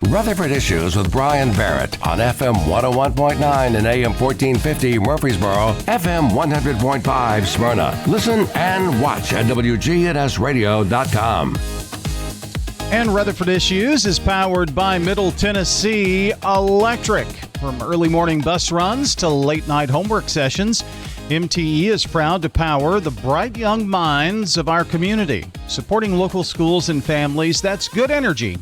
Rutherford Issues with Bryan Barrett on FM 101.9 and AM 1450 Murfreesboro, FM 100.5 Smyrna. Listen and watch at WGNSradio.com. And Rutherford Issues is powered by Middle Tennessee Electric. From early morning bus runs to late night homework sessions, MTE is proud to power the bright young minds of our community. Supporting local schools and families, that's good energy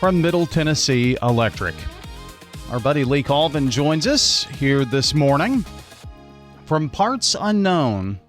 from Middle Tennessee Electric. Our buddy Lee Colvin joins us here this morning from parts unknown,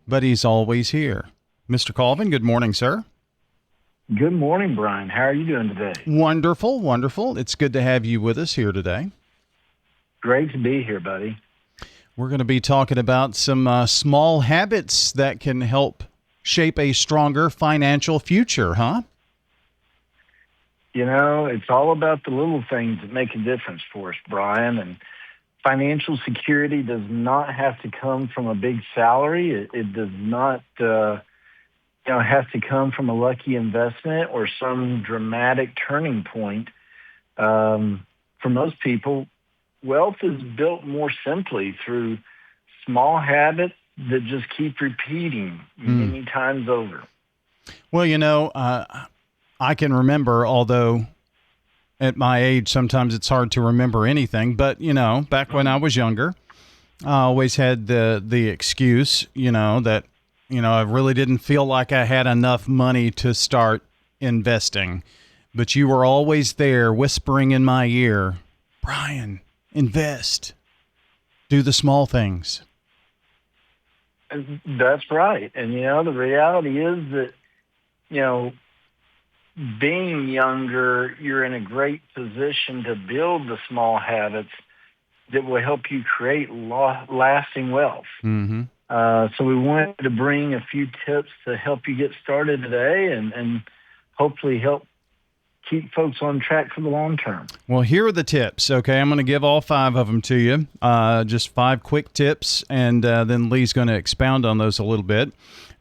but he's always here. Mr. Colvin, good morning, sir. Good morning, Brian. How are you doing today? Wonderful, wonderful. It's good to have you with us here today. Great to be here, buddy. We're going to be talking about some small habits that can help shape a stronger financial future, huh? You know, it's all about the little things that make a difference for us, Brian. And financial security does not have to come from a big salary. It does not have to come from a lucky investment or some dramatic turning point. For most people, wealth is built more simply through small habits that just keep repeating many times over. Well, I can remember, although at my age, sometimes it's hard to remember anything. But, back when I was younger, I always had the excuse, that, I really didn't feel like I had enough money to start investing. But you were always there whispering in my ear, Brian, invest. Do the small things. That's right. And, the reality is that, being younger, you're in a great position to build the small habits that will help you create lasting wealth. Mm-hmm. So we wanted to bring a few tips to help you get started today and hopefully help keep folks on track for the long term. Well, here are the tips, okay? I'm going to give all 5 of them to you, just 5 quick tips, and then Lee's going to expound on those a little bit.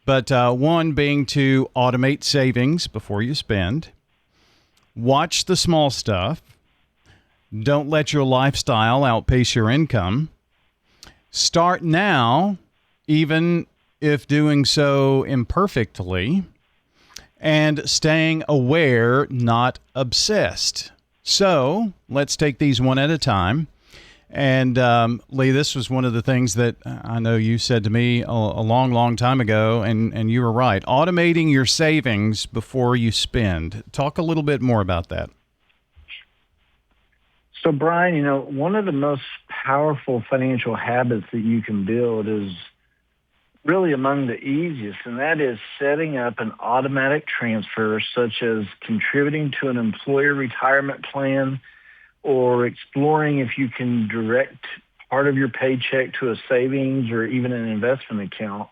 But one being to automate savings before you spend. Watch the small stuff. Don't let your lifestyle outpace your income. Start now, even if doing so imperfectly. And staying aware, not obsessed. So let's take these one at a time. And Lee, this was one of the things that I know you said to me a long, long time ago, and you were right. Automating your savings before you spend. Talk a little bit more about that. So, Brian, one of the most powerful financial habits that you can build is really among the easiest, and that is setting up an automatic transfer, such as contributing to an employer retirement plan or exploring if you can direct part of your paycheck to a savings or even an investment account.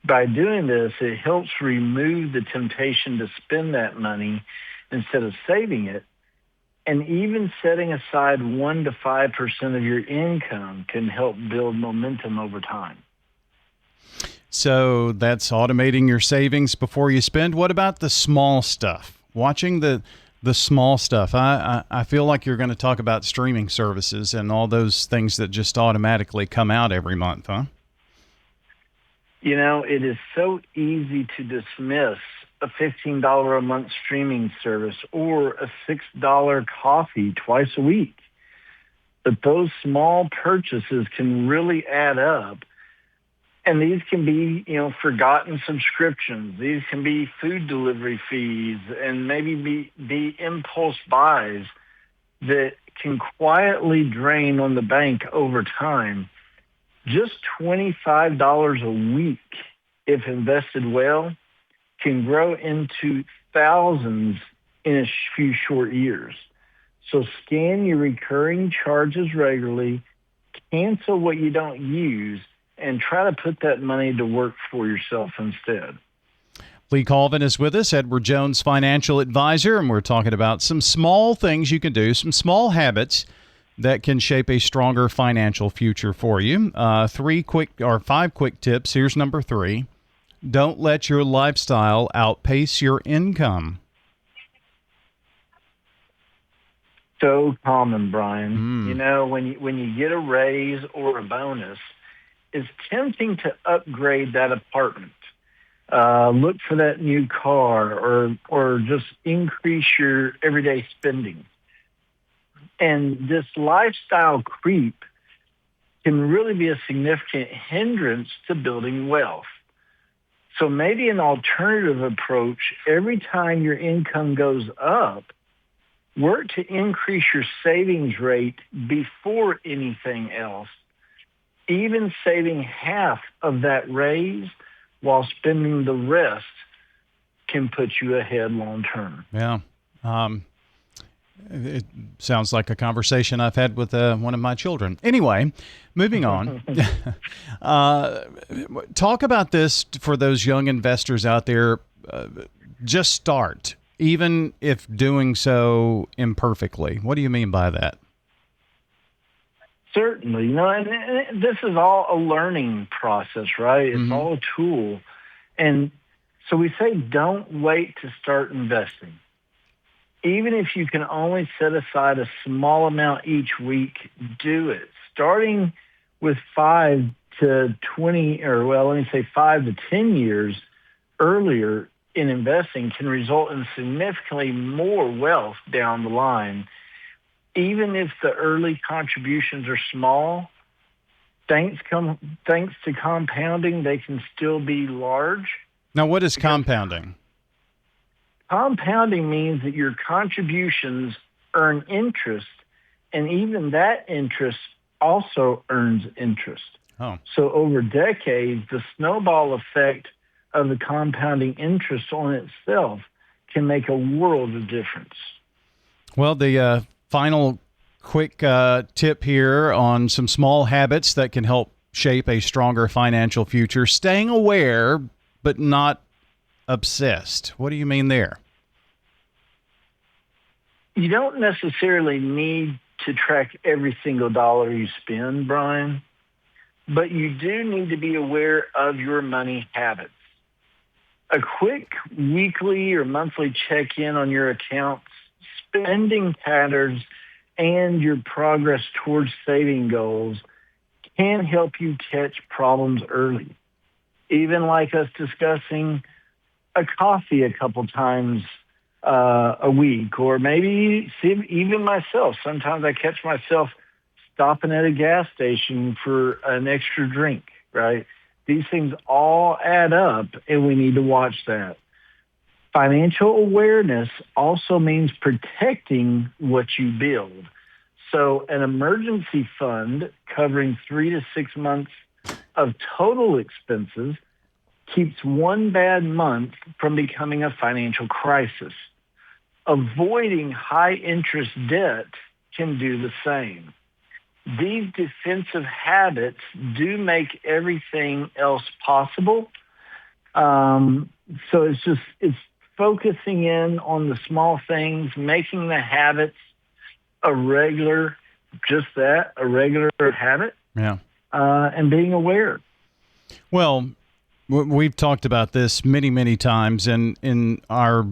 By doing this, it helps remove the temptation to spend that money instead of saving it. And even setting aside 1 to 5% of your income can help build momentum over time. So that's automating your savings before you spend. What about the small stuff? Watching the small stuff. I feel like you're going to talk about streaming services and all those things that just automatically come out every month, huh? It is so easy to dismiss a $15 a month streaming service or a $6 coffee twice a week. But those small purchases can really add up. And these can be, forgotten subscriptions. These can be food delivery fees and maybe be impulse buys that can quietly drain on the bank over time. Just $25 a week, if invested well, can grow into thousands in a few short years. So scan your recurring charges regularly, cancel what you don't use, and try to put that money to work for yourself instead. Lee Colvin is with us, Edward Jone's financial advisor, and we're talking about some small things you can do, some small habits that can shape a stronger financial future for you. 5 quick tips. Here's number 3. Don't let your lifestyle outpace your income. So common, Brian. You know, when you get a raise or a bonus, it's tempting to upgrade that apartment. Look for that new car, or just increase your everyday spending. And this lifestyle creep can really be a significant hindrance to building wealth. So maybe an alternative approach, every time your income goes up, work to increase your savings rate before anything else. Even saving half of that raise while spending the rest can put you ahead long term. Yeah. It sounds like a conversation I've had with one of my children. Anyway, moving on. Talk about this for those young investors out there. Just start, even if doing so imperfectly. What do you mean by that? Certainly. You know, and this is all a learning process, right? It's all a tool. And so we say don't wait to start investing. Even if you can only set aside a small amount each week, do it. Starting with 5 to 20, or well, let me say 5 to 10 years earlier in investing can result in significantly more wealth down the line. Even if the early contributions are small, thanks to compounding, they can still be large. Now, what is compounding? Compounding means that your contributions earn interest, and even that interest also earns interest. Oh. So over decades, the snowball effect of the compounding interest on itself can make a world of difference. Well, the final quick tip here on some small habits that can help shape a stronger financial future. Staying aware, but not obsessed. What do you mean there? You don't necessarily need to track every single dollar you spend, Brian, but you do need to be aware of your money habits. A quick weekly or monthly check-in on your accounts, spending patterns, and your progress towards saving goals can help you catch problems early. Even like us discussing a coffee a couple times a week, or maybe even myself. Sometimes I catch myself stopping at a gas station for an extra drink, right? These things all add up, and we need to watch that. Financial awareness also means protecting what you build. So an emergency fund covering 3 to 6 months of total expenses keeps one bad month from becoming a financial crisis. Avoiding high-interest debt can do the same. These defensive habits do make everything else possible. So it's focusing in on the small things, making the habits a regular habit, and being aware. Well, we've talked about this many, many times in our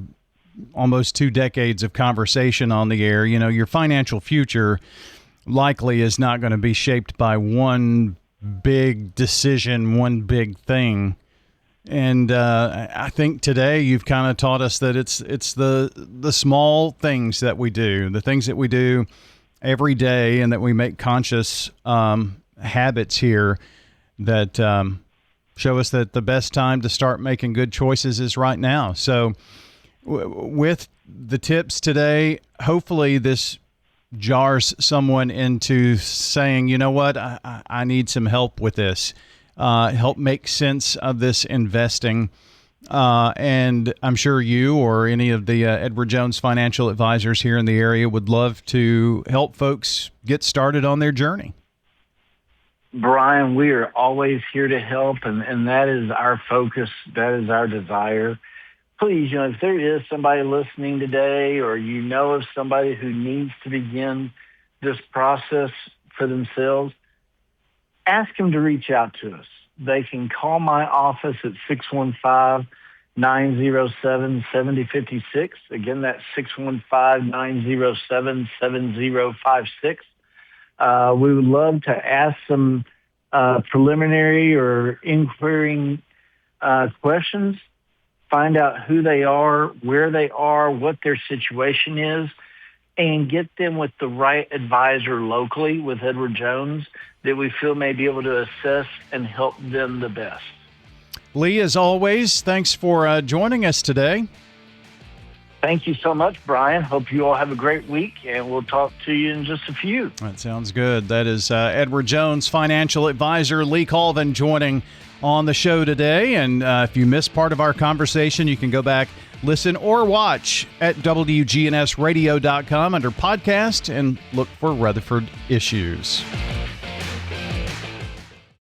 almost 2 decades of conversation on the air. You know, your financial future likely is not going to be shaped by one big decision, one big thing. And I think today you've kind of taught us that it's the small things that we do, the things that we do every day, and that we make conscious habits here that show us that the best time to start making good choices is right now. So with the tips today, hopefully this jars someone into saying, you know what, I need some help with this. Help make sense of this investing. And I'm sure you or any of the Edward Jones financial advisors here in the area would love to help folks get started on their journey. Brian, we are always here to help, and that is our focus. That is our desire. Please, if there is somebody listening today, or you know of somebody who needs to begin this process for themselves, ask them to reach out to us. They can call my office at 615-907-7056. Again, that's 615-907-7056. We would love to ask some preliminary or inquiring questions, find out who they are, where they are, what their situation is, and get them with the right advisor locally with Edward Jones that we feel may be able to assess and help them the best. Lee, as always, thanks for joining us today. Thank you so much, Brian. Hope you all have a great week, and we'll talk to you in just a few. That sounds good. That is Edward Jones, financial advisor, Lee Colvin, joining on the show today. And if you missed part of our conversation, you can go back, listen, or watch at WGNSradio.com under podcast and look for Rutherford Issues.